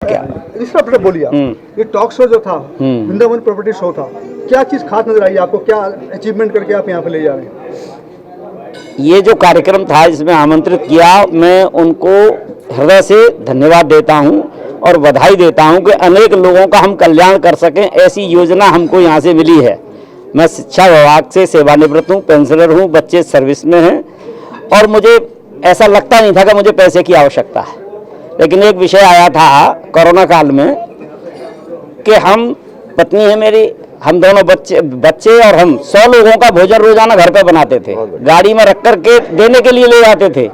क्या इसका आपने बोलिए ये टॉक शो जो था वृंदावन प्रॉपर्टी शो था, क्या चीज़ खास नजर आई आपको, क्या अचीवमेंट करके आप यहाँ पे ले जा रहे हैं? ये जो कार्यक्रम था जिसमें आमंत्रित किया, मैं उनको हृदय से धन्यवाद देता हूं और बधाई देता हूं कि अनेक लोगों का हम कल्याण कर सकें, ऐसी योजना हमको यहाँ से मिली है। मैं शिक्षा विभाग से सेवानिवृत्त हूँ, पेंशनर हूँ, बच्चे सर्विस में हैं और मुझे ऐसा लगता नहीं था कि मुझे पैसे की आवश्यकता है। लेकिन एक विषय आया था कोरोना काल में कि हम, पत्नी है मेरी, हम दोनों बच्चे और हम 100 लोगों का भोजन रोजाना घर पे बनाते थे, गाड़ी में रख कर के देने के लिए ले जाते थे।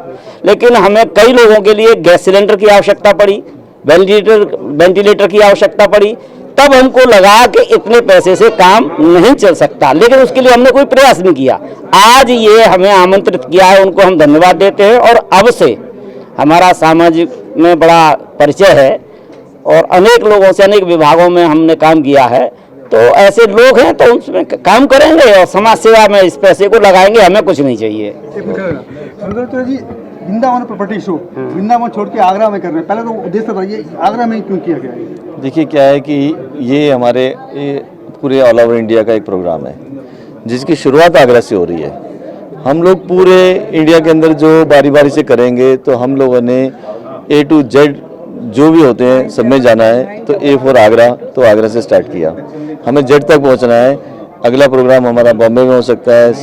लेकिन हमें कई लोगों के लिए गैस सिलेंडर की आवश्यकता पड़ी, वेंटिलेटर की आवश्यकता पड़ी। तब हमको लगा कि इतने पैसे से काम नहीं चल सकता, लेकिन उसके लिए हमने कोई प्रयास नहीं किया। आज ये हमें आमंत्रित किया है, उनको हम धन्यवाद देते हैं। और अब से हमारा सामाजिक में बड़ा परिचय है और अनेक लोगों से अनेक विभागों में हमने काम किया है, तो ऐसे लोग हैं तो उसमें काम करेंगे और समाज सेवा में इस पैसे को लगाएंगे, हमें कुछ नहीं चाहिए। जी, वृंदावन प्रॉपर्टी शो वृंदावन छोड़ के आगरा में कर रहे हैं, पहले तो उद्देश्य बताइए आगरा में क्यों किया गया है? देखिए क्या है कि ये हमारे पूरे ऑल ओवर इंडिया का एक प्रोग्राम है जिसकी शुरुआत आगरा से हो रही है। हम लोग पूरे इंडिया के अंदर जो बारी बारी से करेंगे, तो हम लोगों ने A to Z जो भी होते हैं सब में जाना है। तो A फॉर आगरा, तो आगरा से स्टार्ट किया, हमें Z तक पहुंचना है। अगला प्रोग्राम हमारा बॉम्बे में हो सकता है,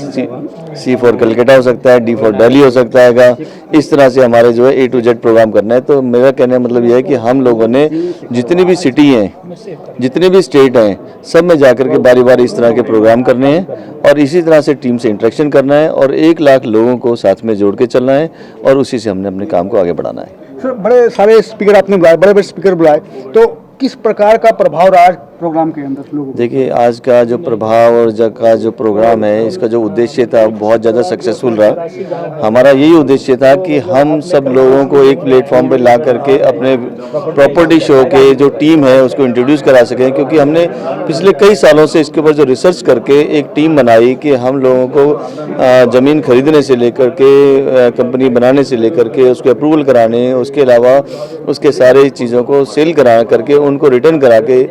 C फॉर कलकत्ता हो सकता है, D फॉर दिल्ली हो सकता है। इस तरह से हमारे जो है A to Z प्रोग्राम करना है। तो मेरा कहने का मतलब यह है कि हम लोगों ने जितनी भी सिटी हैं, जितने भी स्टेट हैं, सब में जाकर के बारी बारी इस तरह के प्रोग्राम करने हैं और इसी तरह से टीम से इंटरेक्शन करना है और 1 लाख लोगों को साथ में जोड़ के चलना है और उसी से हमने अपने काम को आगे बढ़ाना है। सर, बड़े सारे स्पीकर आपने बुलाए, बड़े बड़े स्पीकर बुलाए, तो किस प्रकार का प्रभाव रहा प्रोग्राम के अंदर लोगों? देखिए आज का जो प्रभाव और का जो प्रोग्राम है, इसका जो उद्देश्य था बहुत ज़्यादा सक्सेसफुल रहा। हमारा यही उद्देश्य था कि हम सब लोगों को एक प्लेटफॉर्म पर ला करके अपने प्रॉपर्टी शो के जो टीम है उसको इंट्रोड्यूस करा सकें, क्योंकि हमने पिछले कई सालों से इसके ऊपर जो रिसर्च करके एक टीम बनाई कि हम लोगों को ज़मीन खरीदने से लेकर के कंपनी बनाने से लेकर के उसके अप्रूवल कराने, उसके अलावा उसके सारे चीज़ों को सेल करा करके उनको रिटर्न करा के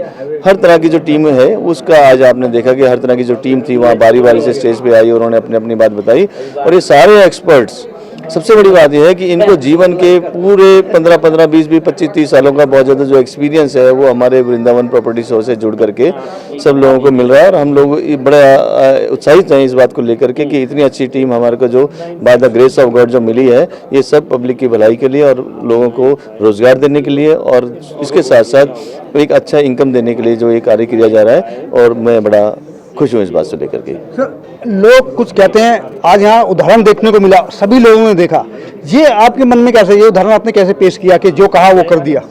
हर तरह की जो टीम है उसका आज आपने देखा कि हर तरह की जो टीम थी वहाँ बारी बारी से स्टेज पे आई और उन्होंने अपनी अपनी बात बताई। और ये सारे एक्सपर्ट्स, सबसे बड़ी बात यह है कि इनको जीवन के पूरे 15-15, 20-20, 25-30 सालों का बहुत ज़्यादा जो एक्सपीरियंस है वो हमारे वृंदावन प्रॉपर्टी शो से जुड़ करके सब लोगों को मिल रहा है। और हम लोग बड़ा उत्साहित हैं इस बात को लेकर के कि इतनी अच्छी टीम हमारे को जो by the grace of God जो मिली है, ये सब पब्लिक की भलाई के लिए और लोगों को रोजगार देने के लिए और इसके साथ साथ एक अच्छा इनकम देने के लिए जो ये कार्य किया जा रहा है। और मैं बड़ा खुश हूँ इस बात से लेकर के। सर, लोग कुछ कहते हैं, आज यहाँ उदाहरण देखने को मिला, सभी लोगों ने देखा, ये आपके मन में कैसे, ये उदाहरण आपने कैसे पेश किया कि जो कहा वो कर दिया?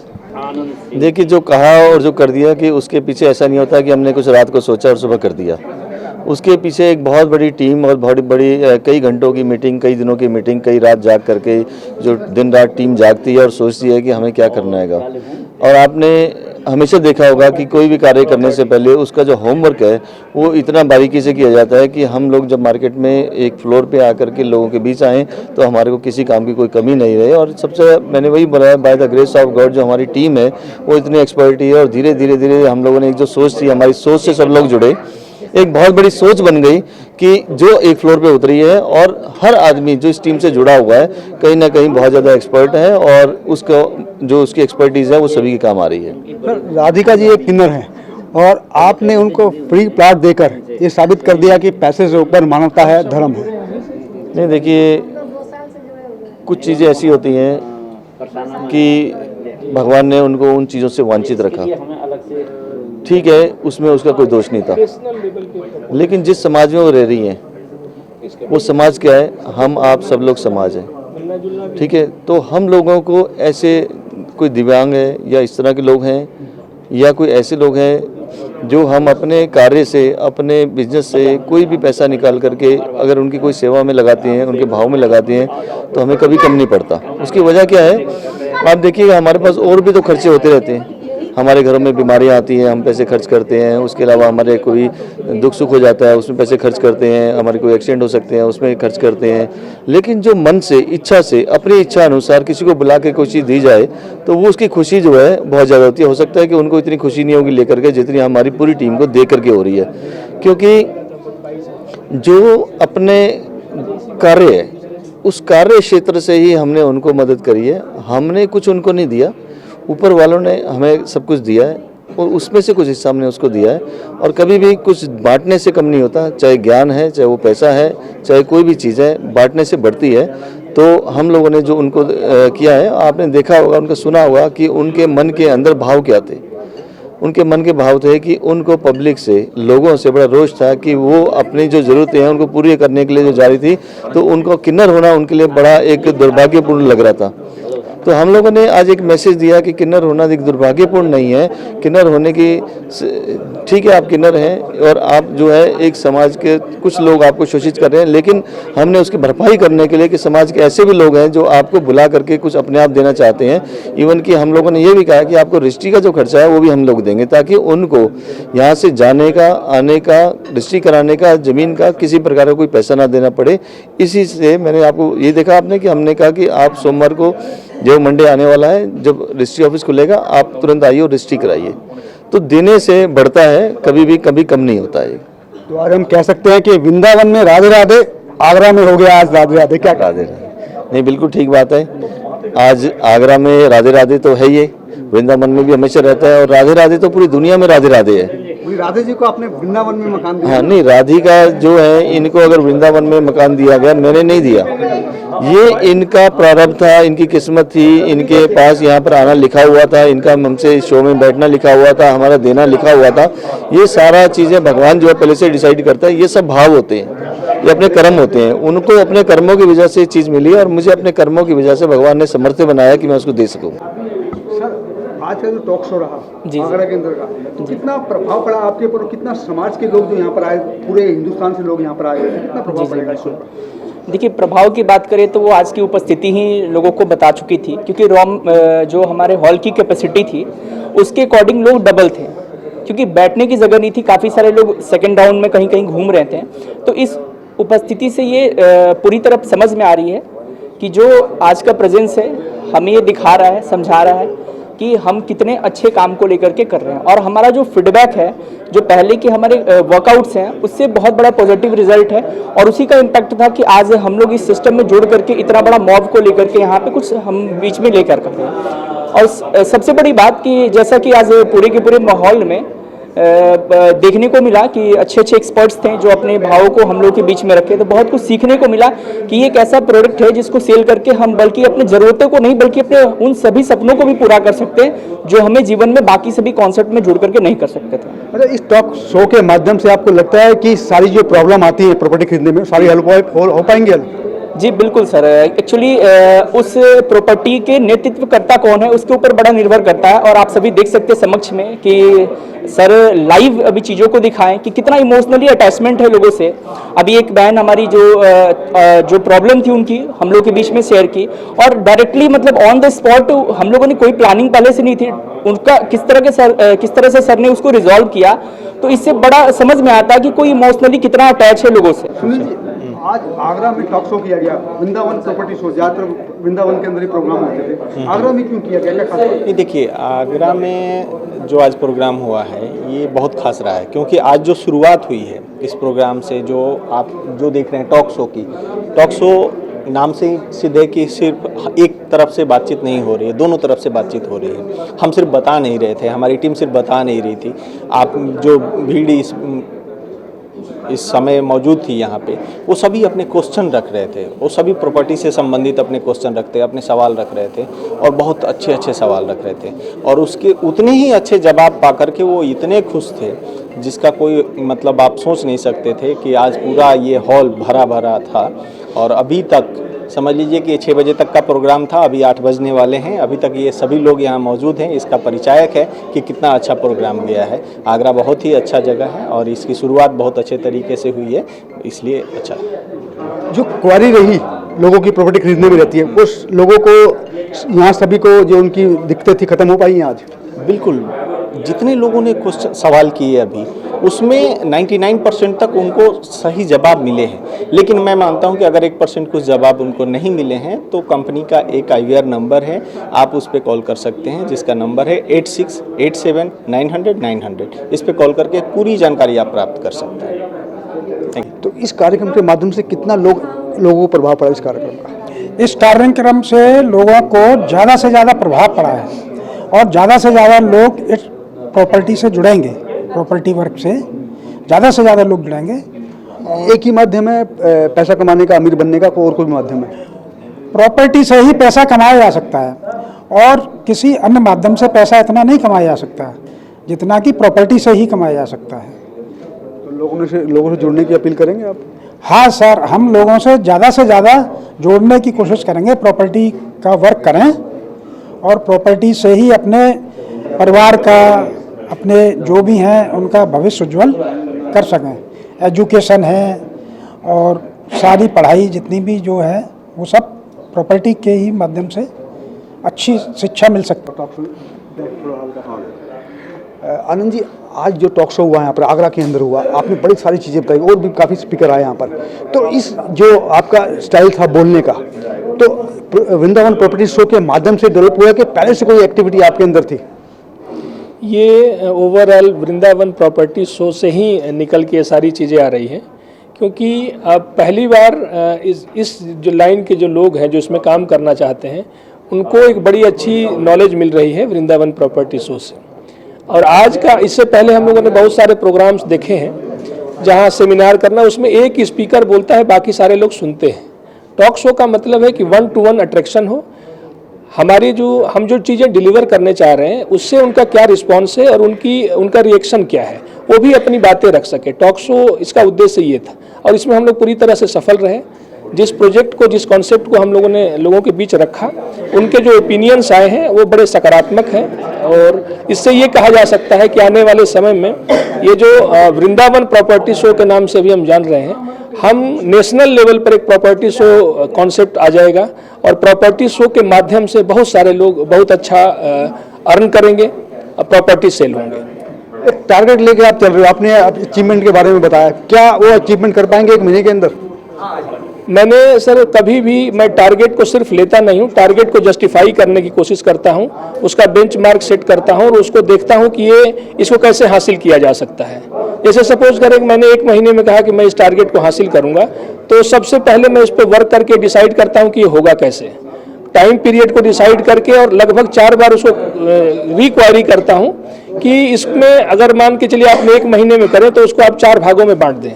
देखिए जो कहा और जो कर दिया कि उसके पीछे ऐसा नहीं होता कि हमने कुछ रात को सोचा और सुबह कर दिया। उसके पीछे एक बहुत बड़ी टीम और बहुत बड़ी कई घंटों की मीटिंग, कई दिनों की मीटिंग, कई रात जाग करके जो दिन रात टीम जागती है और सोचती है कि हमें क्या करना है। और आपने हमेशा देखा होगा कि कोई भी कार्य करने से पहले उसका जो होमवर्क है वो इतना बारीकी से किया जाता है कि हम लोग जब मार्केट में एक फ्लोर पे आकर के लोगों के बीच आएँ तो हमारे को किसी काम की कोई कमी नहीं रहे। और सबसे मैंने वही बोला, by the grace of God जो हमारी टीम है वो इतनी एक्सपर्टी है और धीरे धीरे धीरे हम लोगों ने एक जो सोच थी, हमारी सोच से सब लोग जुड़े, एक बहुत बड़ी सोच बन गई कि जो एक फ्लोर पे उतरी है और हर आदमी जो इस टीम से जुड़ा हुआ है कहीं ना कहीं बहुत ज़्यादा एक्सपर्ट है और उसको जो उसकी एक्सपर्टीज़ है वो सभी के काम आ रही है। सर, राधिका जी एक किन्नर हैं और आपने उनको फ्री प्लाट देकर ये साबित कर दिया कि पैसे से ऊपर मानवता है, धर्म है। नहीं देखिए, कुछ चीज़ें ऐसी होती हैं कि भगवान ने उनको उन चीज़ों से वंचित रखा, ठीक है, उसमें उसका कोई दोष नहीं था। लेकिन जिस समाज में वो रह रही हैं वो समाज क्या है, हम आप सब लोग समाज हैं, ठीक है। तो हम लोगों को ऐसे कोई दिव्यांग है या इस तरह के लोग हैं या कोई ऐसे लोग हैं जो हम अपने कार्य से, अपने बिजनेस से कोई भी पैसा निकाल करके अगर उनकी कोई सेवा में लगाते हैं, उनके भाव में लगाते हैं तो हमें कभी कम नहीं पड़ता। उसकी वजह क्या है, आप देखिएगा हमारे पास और भी तो खर्चे होते रहते हैं। हमारे घरों में बीमारियां आती हैं, हम पैसे खर्च करते हैं। उसके अलावा हमारे कोई दुख सुख हो जाता है, उसमें पैसे खर्च करते हैं। हमारे कोई एक्सीडेंट हो सकते हैं, उसमें खर्च करते हैं। लेकिन जो मन से, इच्छा से, अपनी इच्छा अनुसार किसी को बुला के कोई चीज़ दी जाए तो वो उसकी खुशी जो है बहुत ज़्यादा होती है। हो सकता है कि उनको इतनी खुशी नहीं होगी लेकर के जितनी हमारी पूरी टीम को दे करके हो रही है, क्योंकि जो अपने कार्य है उस कार्य क्षेत्र से ही हमने उनको मदद करी है। हमने कुछ उनको नहीं दिया, ऊपर वालों ने हमें सब कुछ दिया है और उसमें से कुछ हिस्सा हमने उसको दिया है। और कभी भी कुछ बांटने से कम नहीं होता, चाहे ज्ञान है, चाहे वो पैसा है, चाहे कोई भी चीज़ है, बांटने से बढ़ती है। तो हम लोगों ने जो उनको किया है, आपने देखा होगा, उनका सुना होगा कि उनके मन के अंदर भाव क्या थे। उनके मन के भाव थे कि उनको पब्लिक से, लोगों से बड़ा रोष था कि वो अपनी जो ज़रूरतें हैं उनको पूरी करने के लिए जो जा रही थी, तो उनको किन्नर होना उनके लिए बड़ा एक दुर्भाग्यपूर्ण लग रहा था। तो हम लोगों ने आज एक मैसेज दिया कि किन्नर होना एक दुर्भाग्यपूर्ण नहीं है। किन्नर होने की, ठीक है आप किन्नर हैं और आप जो है एक समाज के कुछ लोग आपको शोषित कर रहे हैं, लेकिन हमने उसकी भरपाई करने के लिए कि समाज के ऐसे भी लोग हैं जो आपको बुला करके कुछ अपने आप देना चाहते हैं। इवन कि हम लोगों ने ये भी कहा कि आपको रजिस्ट्री का जो खर्चा है वो भी हम लोग देंगे, ताकि उनको यहाँ से जाने का, आने का, रजिस्ट्री कराने का, ज़मीन का किसी प्रकार का कोई पैसा ना देना पड़े। इसी से मैंने आपको ये देखा आपने कि हमने कहा कि आप सोमवार को जो मंडे आने वाला है, जब रजिस्ट्री ऑफिस खुलेगा आप तुरंत आइए और रजिस्ट्री कराइए। तो देने से बढ़ता है, कभी भी कभी कम नहीं होता है। तो आज हम कह सकते हैं कि वृंदावन में राधे राधे, आगरा में हो गया आज राधे राधे। क्या राधे राधे, नहीं बिल्कुल ठीक बात है। आज आगरा में राधे राधे तो है ही, वृंदावन में भी हमेशा रहता है, और राधे राधे तो पूरी दुनिया में राधे राधे है। राधे जी को आपने वृंदावन में मकान दिया? हाँ नहीं, राधिका जो है इनको अगर वृंदावन में मकान दिया गया, मैंने नहीं दिया, ये इनका प्रारब्ध था, इनकी किस्मत थी। इनके पास यहाँ पर आना लिखा हुआ था, इनका हमसे इस शो में बैठना लिखा हुआ था, हमारा देना लिखा हुआ था। ये सारा चीज़ें भगवान जो है पहले से डिसाइड करता है। ये सब भाव होते हैं, ये अपने कर्म होते हैं। उनको अपने कर्मों की वजह से चीज़ मिली और मुझे अपने कर्मों की वजह से भगवान ने समर्थ बनाया कि मैं उसको दे सकूँ। आज का जो टॉक शो रहा आगरा के अंदर का, तो कितना प्रभाव पड़ा आपके ऊपर? कितना समाज के लोग जो यहाँ पर आए, पूरे हिंदुस्तान से लोग यहाँ पर आए, कितना प्रभाव पड़ेगा इसके ऊपर? देखिए, प्रभाव की बात करें तो वो आज की उपस्थिति ही लोगों को बता चुकी थी, क्योंकि जो हमारे हॉल की कैपेसिटी थी उसके अकॉर्डिंग लोग डबल थे, क्योंकि बैठने की जगह नहीं थी। काफ़ी सारे लोग सेकेंड राउंड में कहीं कहीं घूम रहे थे। तो इस उपस्थिति से ये पूरी तरह समझ में आ रही है कि जो आज का प्रेजेंस है हमें ये दिखा रहा है, समझा रहा है कि हम कितने अच्छे काम को लेकर के कर रहे हैं। और हमारा जो फीडबैक है, जो पहले के हमारे वर्कआउट्स हैं, उससे बहुत बड़ा पॉजिटिव रिजल्ट है। और उसी का इम्पैक्ट था कि आज हम लोग इस सिस्टम में जुड़ करके इतना बड़ा मॉब को लेकर के यहाँ पे कुछ हम बीच में लेकर कर रहे हैं। और सबसे बड़ी बात कि जैसा कि आज पूरे के पूरे माहौल में देखने को मिला कि अच्छे अच्छे एक्सपर्ट्स थे जो अपने भावों को हम लोग के बीच में रखे। तो बहुत कुछ सीखने को मिला कि ये एक ऐसा प्रोडक्ट है जिसको सेल करके हम बल्कि अपनी ज़रूरतों को नहीं, बल्कि अपने उन सभी सपनों को भी पूरा कर सकते हैं जो हमें जीवन में बाकी सभी कॉन्सेप्ट में जुड़ करके नहीं कर सकते थे। मतलब इस टॉक शो के माध्यम से आपको लगता है कि सारी जो प्रॉब्लम आती है प्रॉपर्टी खरीदने में, सारी हल हो पाएंगे? जी बिल्कुल सर। एक्चुअली उस प्रॉपर्टी के नेतृत्वकर्ता कौन है उसके ऊपर बड़ा निर्भर करता है। और आप सभी देख सकते हैं समक्ष में कि सर लाइव अभी चीज़ों को दिखाएं कि कितना इमोशनली अटैचमेंट है लोगों से। अभी एक बहन हमारी जो प्रॉब्लम थी उनकी हम लोग के बीच में शेयर की, और डायरेक्टली मतलब ऑन द स्पॉट, हम लोगों ने कोई प्लानिंग पहले से नहीं थी, उनका किस तरह से सर ने उसको रिजॉल्व किया। तो इससे बड़ा समझ में आता है कि कोई इमोशनली कितना अटैच है लोगों से। आज आगरा में टॉक शो किया गया, वृंदावन प्रॉपर्टी शो, ज़्यादातर वृंदावन के अंदर ही प्रोग्राम होते थे, आगरा में क्यों किया गया, क्या खास बात? ये देखिए, आगरा में जो आज प्रोग्राम हुआ है ये बहुत खास रहा है, क्योंकि आज जो शुरुआत हुई है इस प्रोग्राम से, जो आप जो देख रहे हैं टॉक शो की, टॉक शो नाम से ही सिद्ध है कि सिर्फ एक तरफ से बातचीत नहीं हो रही है, दोनों तरफ से बातचीत हो रही है। हम सिर्फ बता नहीं रहे थे, हमारी टीम सिर्फ बता नहीं रही थी। आप जो भीड़ इस समय मौजूद थी यहाँ पे, वो सभी अपने क्वेश्चन रख रहे थे, वो सभी प्रॉपर्टी से संबंधित अपने क्वेश्चन रखते, अपने सवाल रख रहे थे, और बहुत अच्छे अच्छे सवाल रख रहे थे। और उसके उतने ही अच्छे जवाब पा करके वो इतने खुश थे जिसका कोई मतलब आप सोच नहीं सकते थे कि आज पूरा ये हॉल भरा भरा था। और अभी तक समझ लीजिए कि 6 बजे तक का प्रोग्राम था, अभी 8 बजने वाले हैं, अभी तक ये सभी लोग यहाँ मौजूद हैं। इसका परिचायक है कि कितना अच्छा प्रोग्राम गया है। आगरा बहुत ही अच्छा जगह है और इसकी शुरुआत बहुत अच्छे तरीके से हुई है, इसलिए अच्छा है। जो क्वारी रही लोगों की प्रॉपर्टी खरीदने में रहती है, उस लोगों को यहाँ सभी को जो उनकी दिक्कतें थी खत्म हो पाई हैं आज? बिल्कुल, जितने लोगों ने क्वेश्चन सवाल किए अभी उसमें 99% तक उनको सही जवाब मिले हैं, लेकिन मैं मानता हूं कि अगर 1% कुछ जवाब उनको नहीं मिले हैं तो कंपनी का एक IVR नंबर है, आप उस पर कॉल कर सकते हैं, जिसका नंबर है 8687-900-900। इस पर कॉल करके पूरी जानकारी आप प्राप्त कर सकते हैं। Thank you. तो इस कार्यक्रम के माध्यम से कितना लोगों को प्रभाव पड़ा इस कार्यक्रम का? इस कार्यक्रम से लोगों को ज़्यादा से ज़्यादा प्रभाव पड़ा है और ज़्यादा से ज़्यादा लोग इस प्रॉपर्टी से जुड़ेंगे, प्रॉपर्टी वर्क से ज़्यादा से ज़्यादा लोग जुड़ेंगे। एक ही माध्यम है पैसा कमाने का, अमीर बनने का, कोई और कोई भी माध्यम है? प्रॉपर्टी से ही पैसा कमाया जा सकता है और किसी अन्य माध्यम से पैसा इतना नहीं कमाया जा सकता जितना कि प्रॉपर्टी से ही कमाया जा सकता है। तो लोगों से जुड़ने की अपील करेंगे आप? हाँ सर, हम लोगों से ज़्यादा जोड़ने की कोशिश करेंगे, प्रॉपर्टी का वर्क करें और प्रॉपर्टी से ही अपने परिवार का, अपने जो भी हैं उनका भविष्य उज्जवल कर सकें। एजुकेशन है और सारी पढ़ाई जितनी भी जो है वो सब प्रॉपर्टी के ही माध्यम से अच्छी शिक्षा मिल सकती है। आनंद जी, आज जो टॉक शो हुआ यहाँ पर आगरा के अंदर हुआ, आपने बड़ी सारी चीज़ें बताई और भी काफ़ी स्पीकर आए यहाँ पर, तो इस जो आपका स्टाइल था बोलने का, तो वृंदावन प्रॉपर्टी शो के माध्यम से डेवलप हुआ कि पहले से कोई एक्टिविटी आपके अंदर थी? ये ओवरऑल वृंदावन प्रॉपर्टी शो से ही निकल के सारी चीज़ें आ रही हैं, क्योंकि अब पहली बार इस जो लाइन के जो लोग हैं जो इसमें काम करना चाहते हैं उनको एक बड़ी अच्छी नॉलेज मिल रही है वृंदावन प्रॉपर्टी शो से। और आज का, इससे पहले हम लोगों ने बहुत सारे प्रोग्राम्स देखे हैं जहां सेमिनार करना, उसमें एक स्पीकर बोलता है, बाकी सारे लोग सुनते हैं। टॉक शो का मतलब है कि 1-to-1 अट्रैक्शन हो, हम जो चीज़ें डिलीवर करने चाह रहे हैं उससे उनका क्या रिस्पॉन्स है और उनका रिएक्शन क्या है, वो भी अपनी बातें रख सके। टॉक शो इसका उद्देश्य ये था और इसमें हम लोग पूरी तरह से सफल रहे। जिस प्रोजेक्ट को, जिस कॉन्सेप्ट को हम लोगों ने लोगों के बीच रखा, उनके जो ओपिनियंस आए हैं वो बड़े सकारात्मक हैं और इससे ये कहा जा सकता है कि आने वाले समय में ये जो वृंदावन प्रॉपर्टी शो के नाम से भी हम जान रहे हैं, हम नेशनल लेवल पर एक प्रॉपर्टी शो कॉन्सेप्ट आ जाएगा और प्रॉपर्टी शो के माध्यम से बहुत सारे लोग बहुत अच्छा अर्न करेंगे, प्रॉपर्टी सेल होंगे। एक टारगेट लेके आप चल रहे हो, आपने अचीवमेंट के बारे में बताया, क्या वो अचीवमेंट कर पाएंगे 1 महीने के अंदर? मैंने सर कभी भी मैं टारगेट को सिर्फ लेता नहीं हूँ, टारगेट को जस्टिफाई करने की कोशिश करता हूँ, उसका बेंचमार्क सेट करता हूँ और उसको देखता हूँ कि इसको कैसे हासिल किया जा सकता है। जैसे सपोज करें कि मैंने 1 महीने में कहा कि मैं इस टारगेट को हासिल करूँगा, तो सबसे पहले मैं इस पर वर्क करके डिसाइड करता हूँ कि ये होगा कैसे। टाइम पीरियड को डिसाइड करके और लगभग 4 बार उसको रिक्वायरी करता हूँ कि इसमें अगर मान के चलिए आपने 1 महीने में करें तो उसको आप 4 भागों में बांट दें।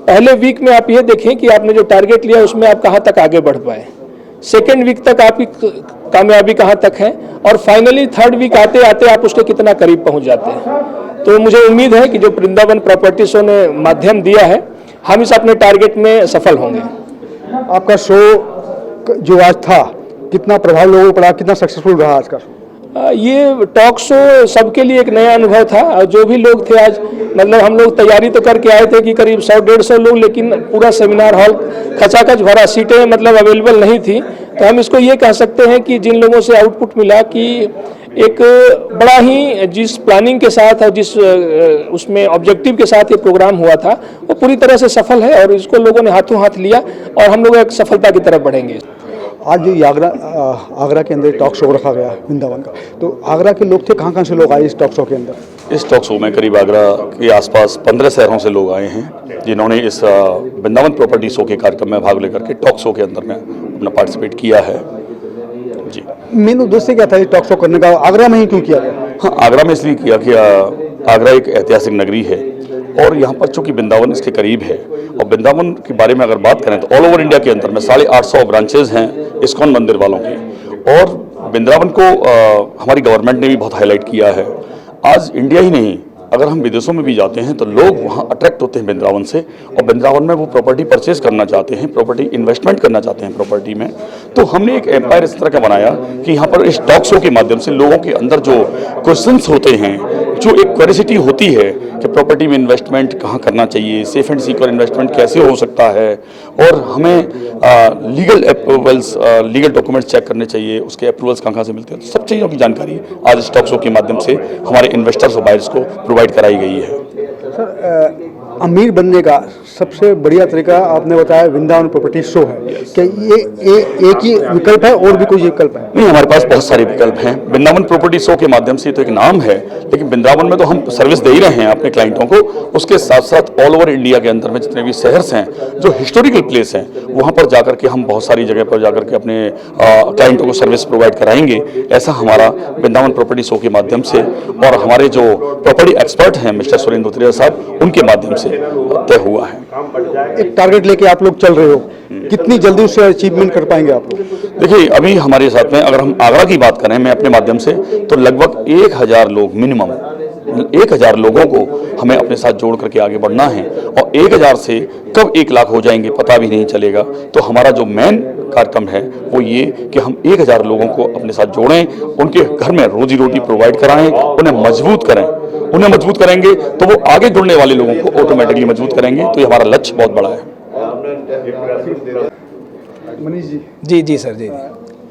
पहले वीक में आप ये देखें कि आपने जो टारगेट लिया उसमें आप कहाँ तक आगे बढ़ पाए, सेकेंड वीक तक आपकी कामयाबी कहाँ तक है और फाइनली 3rd वीक आते आते आप उसके कितना करीब पहुँच जाते हैं। तो मुझे उम्मीद है कि जो वृंदावन प्रॉपर्टी शो ने माध्यम दिया है, हम इस अपने टारगेट में सफल होंगे। आपका शो जो आज था कितना प्रभाव लोगों को पड़ा, कितना सक्सेसफुल रहा आज का शो? ये टॉक शो सबके लिए एक नया अनुभव था और जो भी लोग थे आज, मतलब हम लोग तैयारी तो करके आए थे कि करीब 100-150 लोग, लेकिन पूरा सेमिनार हॉल खचाखच भरा, सीटें मतलब अवेलेबल नहीं थी। तो हम इसको ये कह सकते हैं कि जिन लोगों से आउटपुट मिला कि एक बड़ा ही जिस प्लानिंग के साथ और जिस उसमें ऑब्जेक्टिव के साथ ये प्रोग्राम हुआ था वो पूरी तरह से सफल है और इसको लोगों ने हाथों हाथ लिया और हम लोग एक सफलता की तरफ बढ़ेंगे। आज जो आगरा के अंदर टॉक शो रखा गया वृंदावन का, तो आगरा के लोग थे, कहाँ से लोग आए इस टॉक शो के अंदर? इस टॉक शो में करीब आगरा के आसपास 15 शहरों से लोग आए हैं जिन्होंने इस वृंदावन प्रॉपर्टी शो के कार्यक्रम में भाग लेकर के टॉक शो के अंदर में अपना पार्टिसिपेट किया है। जी, मेन उद्देश्य क्या था ये टॉक शो करने का? आगरा में ही क्यों किया गया? हाँ, आगरा में इसलिए किया कि आगरा एक ऐतिहासिक नगरी है और यहाँ पर चूँकि वृंदावन इसके करीब है और वृंदावन के बारे में अगर बात करें तो ऑल ओवर इंडिया के अंदर में 850 ब्रांचेज हैं इस्कॉन मंदिर वालों की और वृंदावन को हमारी गवर्नमेंट ने भी बहुत हाईलाइट किया है। आज इंडिया ही नहीं, अगर हम विदेशों में भी जाते हैं तो लोग वहाँ अट्रैक्ट होते हैं वृंदावन से और वृंदावन में वो प्रॉपर्टी परचेज करना चाहते हैं, प्रॉपर्टी इन्वेस्टमेंट करना चाहते हैं प्रॉपर्टी में। तो हमने एक एम्पायर इस तरह का बनाया कि यहाँ पर इस टॉक शो के माध्यम से लोगों के अंदर जो क्वेश्चंस होते हैं, जो एक क्यूरियोसिटी होती है कि प्रॉपर्टी में इन्वेस्टमेंट कहाँ करना चाहिए, सेफ एंड सिक्योर इन्वेस्टमेंट कैसे हो सकता है, और हमें legal approvals, legal documents check करने चाहिए, उसके अप्रूवल्स कहाँ से मिलते हैं, तो सब चीज़ों की जानकारी आज स्टॉक शो के माध्यम से हमारे इन्वेस्टर्स और बायर्स को प्रोवाइड कराई गई है। सर, अमीर बनने का सबसे बढ़िया तरीका आपने बताया वृंदावन प्रॉपर्टी शो है। क्या ये एक ही विकल्प है और भी कोई विकल्प है? नहीं, हमारे पास बहुत सारे विकल्प हैं। वृंदावन प्रॉपर्टी शो के माध्यम से तो एक नाम है, लेकिन वृंदावन में तो हम सर्विस दे ही रहे हैं अपने क्लाइंटों को। उसके साथ साथ ऑल ओवर इंडिया के अंदर में जितने भी शहर्स हैं, जो हिस्टोरिकल प्लेस हैं, वहाँ पर जाकर के हम बहुत सारी जगह पर जाकर के अपने क्लाइंटों को सर्विस प्रोवाइड कराएंगे। ऐसा हमारा वृंदावन प्रॉपर्टी शो के माध्यम से और हमारे जो प्रॉपर्टी एक्सपर्ट हैं मिस्टर सुरेंद्र दुतरिया साहब, उनके माध्यम से तय हुआ है। एक टारगेट लेके आप लोग चल रहे हो, कितनी जल्दी उससे अचीवमेंट कर पाएंगे आप लोग? देखिए, अभी हमारे साथ में अगर हम आगरा की बात करें मैं अपने माध्यम से, तो लगभग 1000 लोग मिनिमम 1000 लोगों को हमें अपने साथ जोड़ करके आगे बढ़ना है, और 1000 से कब 1 लाख हो जाएंगे पता भी नहीं चलेगा। तो हमारा जो मेन कार्यक्रम है वो ये कि हम 1000 लोगों को अपने साथ जोड़ें, उनके घर में रोजी रोटी प्रोवाइड कराएं, उन्हें मजबूत करें। उन्हें मजबूत करेंगे तो वो आगे जुड़ने वाले लोगों को ऑटोमेटिकली मजबूत करेंगे। तो ये हमारा लक्ष्य बहुत बड़ा है। मनीष जी, जी सर, जी।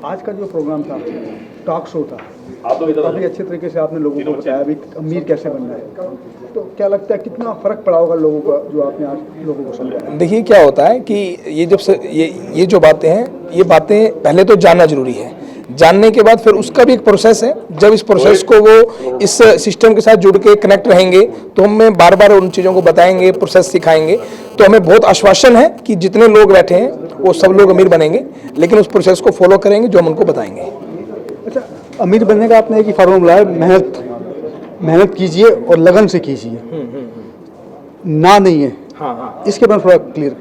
आज का जो प्रोग्राम था, टॉक शो था, काफ़ी अच्छे तरीके से आपने लोगों को बताया भी अमीर कैसे बनना है। तो क्या लगता है कितना फ़र्क पड़ा होगा लोगों का, जो आपने आज लोगों को समझाया? देखिए, क्या होता है कि ये जो बातें हैं, ये बातें पहले तो जानना जरूरी है। जानने के बाद फिर उसका भी एक प्रोसेस है। जब इस प्रोसेस को वो इस सिस्टम के साथ जुड़ के कनेक्ट रहेंगे तो हमें बार बार उन चीज़ों को बताएंगे, प्रोसेस सिखाएंगे। तो हमें बहुत आश्वासन है कि जितने लोग बैठे हैं वो सब लोग अमीर बनेंगे, लेकिन उस प्रोसेस को फॉलो करेंगे जो हम उनको बताएंगे। अच्छा, अमीर बनने का आपने एक ही फार्मूला है, मेहनत कीजिए और लगन से कीजिए, ना नहीं है। हाँ। इसके बारे में थोड़ा क्लियर।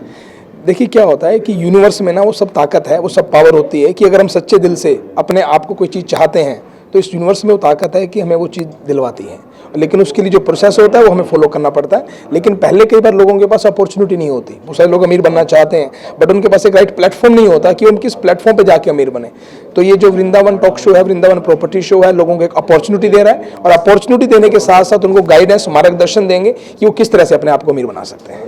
देखिए, क्या होता है कि यूनिवर्स में ना वो सब ताकत है, वो सब पावर होती है कि अगर हम सच्चे दिल से अपने आप को कोई चीज़ चाहते हैं तो इस यूनिवर्स में वो ताकत है कि हमें वो चीज़ दिलवाती है। लेकिन उसके लिए जो प्रोसेस होता है वो हमें फॉलो करना पड़ता है। लेकिन पहले कई बार लोगों के पास अपॉर्चुनिटी नहीं होती। बहुत सारे लोग अमीर बनना चाहते हैं बट उनके पास एक राइट प्लेटफॉर्म नहीं होता कि उन किस प्लेटफॉर्म पे जाके अमीर बने। तो ये जो वृंदावन टॉक शो है, वृंदावन प्रॉपर्टी शो है, लोगों को एक अपॉर्चुनिटी दे रहा है, और अपॉर्चुनिटी देने के साथ साथ उनको गाइडेंस, मार्गदर्शन देंगे कि वो किस तरह से अपने आप को अमीर बना सकते हैं।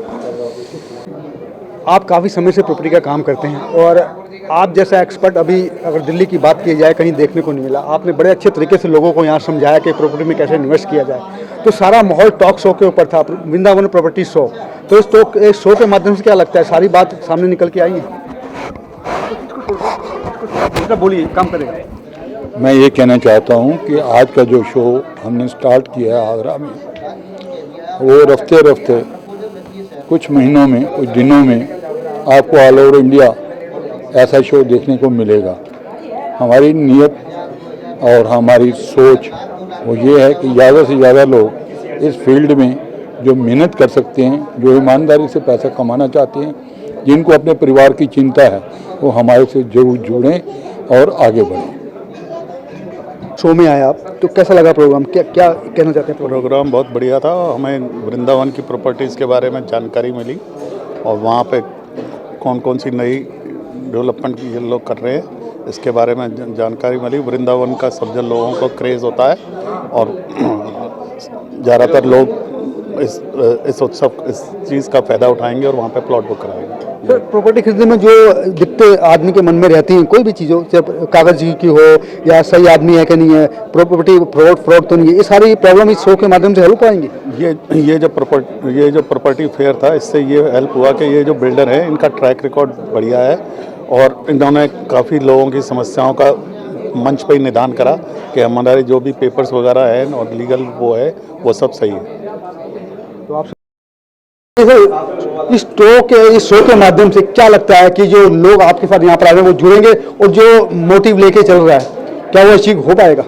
आप काफ़ी समय से प्रॉपर्टी का काम करते हैं, और आप जैसा एक्सपर्ट अभी अगर दिल्ली की बात की जाए कहीं देखने को नहीं मिला। आपने बड़े अच्छे तरीके से लोगों को यहाँ समझाया कि प्रॉपर्टी में कैसे इन्वेस्ट किया जाए। तो सारा माहौल टॉक शो के ऊपर था, वृंदावन प्रॉपर्टी शो। तो इस शो के माध्यम से क्या लगता है, सारी बात सामने निकल के आई है? बोलिए, काम करेगा। मैं ये कहना चाहता हूँ कि आज का जो शो हमने स्टार्ट किया है आगरा में, वो रफ्ते रफ्ते कुछ महीनों में, कुछ दिनों में आपको ऑल ओवर इंडिया ऐसा शो देखने को मिलेगा। हमारी नीयत और हमारी सोच वो ये है कि ज़्यादा से ज़्यादा लोग इस फील्ड में जो मेहनत कर सकते हैं, जो ईमानदारी से पैसा कमाना चाहते हैं, जिनको अपने परिवार की चिंता है, वो हमारे से जरूर जुड़ें और आगे बढ़ें। शो में आए आप, तो कैसा लगा प्रोग्राम? क्या कहना चाहते हैं? प्रोग्राम बहुत बढ़िया था। हमें वृंदावन की प्रॉपर्टीज़ के बारे में जानकारी मिली, और वहाँ पे कौन कौन सी नई डेवलपमेंट की ये लोग कर रहे हैं, इसके बारे में जानकारी मिली। वृंदावन का सब जन लोगों को क्रेज़ होता है, और ज़्यादातर लोग इस उत्सव, इस चीज़ का फ़ायदा उठाएंगे और वहाँ पे प्लॉट बुक कराएंगे। सर, प्रॉपर्टी खरीदने में जो दिक्कतें आदमी के मन में रहती हैं, कोई भी चीज़ हो, चाहे कागज़ की हो या सही आदमी है कि नहीं है, प्रॉपर्टी फ्रॉड तो नहीं है, ये सारी प्रॉब्लम इस शो के माध्यम से हेल्प पाएंगे। ये जो प्रॉपर्टी फेयर था, इससे ये हेल्प हुआ कि ये जो बिल्डर है इनका ट्रैक रिकॉर्ड बढ़िया है, और इन्होंने काफ़ी लोगों की समस्याओं का मंच पर ही निदान करा कि हमारे जो भी पेपर्स वगैरह हैं और लीगल वो है, वो सब सही है। तो आप इस शो के माध्यम से क्या लगता है कि जो लोग आपके साथ यहाँ पर आ रहे हैं वो जुड़ेंगे, और जो मोटिव लेके चल रहा है क्या वो अचीव हो पाएगा?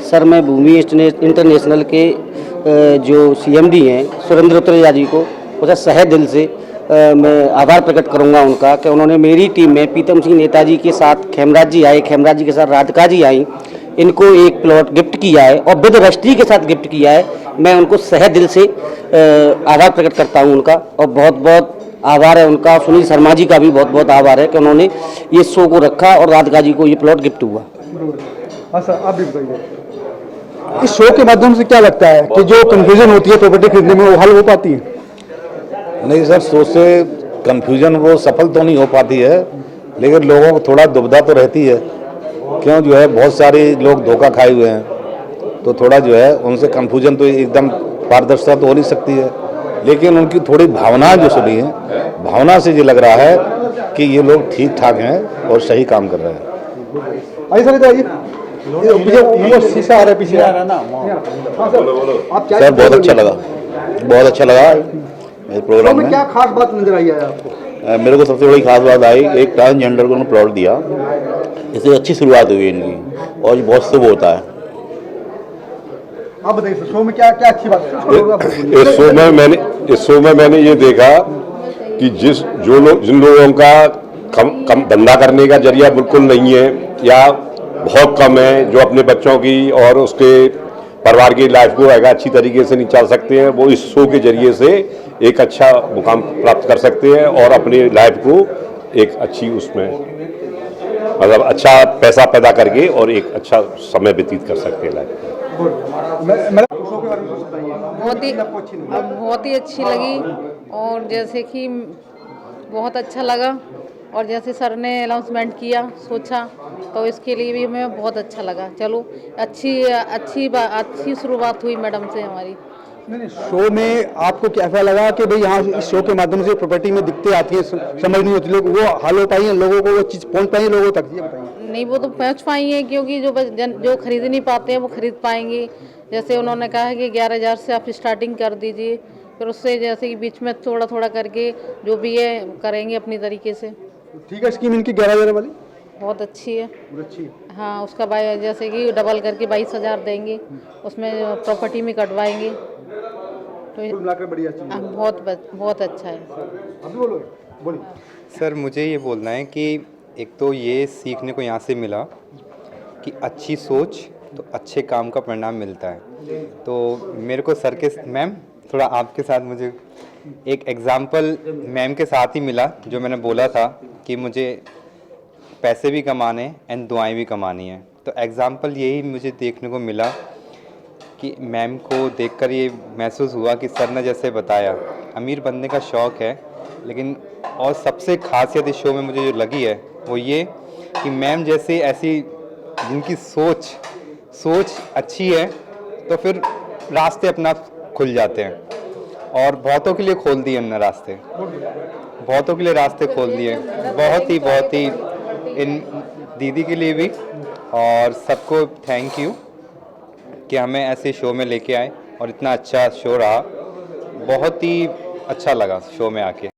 सर, मैं भूमि इंटरनेशनल के जो CMD हैं सुरेंद्र दुतरिया जी को उसे सहे दिल से मैं आभार प्रकट करूंगा उनका, कि उन्होंने मेरी टीम में पीतम सिंह नेताजी के साथ खेमराज जी आए, खेमराज जी के साथ राधिका जी आई, इनको एक प्लॉट गिफ्ट किया है और विद रजिस्ट्री के साथ गिफ्ट किया है। मैं उनको सहे दिल से आभार प्रकट करता हूं उनका, और बहुत बहुत आभार है उनका। सुनील शर्मा जी का भी बहुत बहुत आभार है कि उन्होंने ये शो को रखा और राधिका जी को ये प्लॉट गिफ्ट हुआ। हाँ सर, आप भी बताइए। इस शो के माध्यम से क्या लगता है कि जो कंफ्यूजन होती है प्रॉपर्टी खरीदने में वो हल हो पाती है? नहीं सर, शो से कंफ्यूजन वो सफल तो नहीं हो पाती है, लेकिन लोगों को थोड़ा दुविधा तो रहती है। क्यों जो है बहुत सारे लोग धोखा खाए हुए हैं, तो थोड़ा जो है उनसे कंफ्यूजन तो एकदम पारदर्शिता तो हो नहीं सकती है, लेकिन उनकी थोड़ी भावना जो सुनी है, भावना से ये लग रहा है कि ये लोग ठीक ठाक हैं और सही काम कर रहे हैं। आइए सर, इधर आइए। वो शीशा आ रहा है पीछे आ रहा ना। आप क्या सर बहुत अच्छा लगा, बहुत अच्छा लगा इस प्रोग्राम में। क्या खास बात नजर आई है आपको? मेरे को सबसे बड़ी खास बात आई, एक ट्रांसजेंडर को उन्होंने प्लॉट दिया, इससे अच्छी शुरुआत हुई इनकी और ये बहुत शुभ होता है। आप बताइए शो में क्या क्या अच्छी बात है? इस शो में मैंने ये देखा कि जिन लोगों का कम धंधा करने का जरिया बिल्कुल नहीं है या बहुत कम है, जो अपने बच्चों की और उसके परिवार की लाइफ को अच्छी तरीके से नहीं चल सकते हैं, वो इस शो के जरिए से एक अच्छा मुकाम प्राप्त कर सकते हैं और अपनी लाइफ को एक अच्छी उसमें मतलब अच्छा पैसा पैदा करके और एक अच्छा समय व्यतीत कर सकते हैं लाइफ में। बहुत ही अच्छी लगी और जैसे कि बहुत अच्छा लगा और जैसे सर ने अनाउंसमेंट किया सोचा तो इसके लिए भी हमें बहुत अच्छा लगा। चलो अच्छी शुरुआत हुई मैडम से हमारी। नहीं, शो में आपको क्या लगा कि भाई यहाँ इस शो के माध्यम से प्रॉपर्टी में दिक्कतें आती हैं, समझ नहीं होती, लोग वो हल हो पाई है, लोगों को वो चीज़ पहुँच पाई है लोगों तक? ये बताइए। नहीं, वो तो पहुँच पाई है क्योंकि जो खरीद नहीं पाते हैं वो खरीद पाएंगे। जैसे उन्होंने कहा है कि 11,000 से आप स्टार्टिंग कर दीजिए, फिर उससे जैसे कि बीच में थोड़ा थोड़ा करके जो भी है करेंगे अपनी तरीके से। ठीक है, स्कीम इनकी 11,000 वाली बहुत अच्छी है। अच्छी है। हाँ, उसका जैसे कि डबल करके 22,000 देंगे, उसमें प्रॉपर्टी में कटवाएंगे तो मिलाकर बढ़िया चीज़ है। बहुत अच्छा है। अभी बोलिए। सर मुझे ये बोलना है कि एक तो ये सीखने को यहाँ से मिला कि अच्छी सोच तो अच्छे काम का परिणाम मिलता है। तो मेरे को सर के मैम थोड़ा आपके साथ मुझे एक एग्ज़ाम्पल मैम के साथ ही मिला, जो मैंने बोला था कि मुझे पैसे भी कमाने एंड दुआएं भी कमानी है। तो एग्ज़ाम्पल यही मुझे देखने को मिला कि मैम को देखकर ये महसूस हुआ कि सर ने जैसे बताया अमीर बनने का शौक़ है, लेकिन और सबसे खासियत इस शो में मुझे जो लगी है वो ये कि मैम जैसे ऐसी जिनकी सोच अच्छी है तो फिर रास्ते अपना खुल जाते हैं और बहुतों के लिए खोल दिए उन्होंने रास्ते, बहुतों के लिए रास्ते खोल दिए। बहुत ही इन दीदी के लिए भी और सबको थैंक यू कि हमें ऐसे शो में लेके आए और इतना अच्छा शो रहा। बहुत ही अच्छा लगा शो में आके।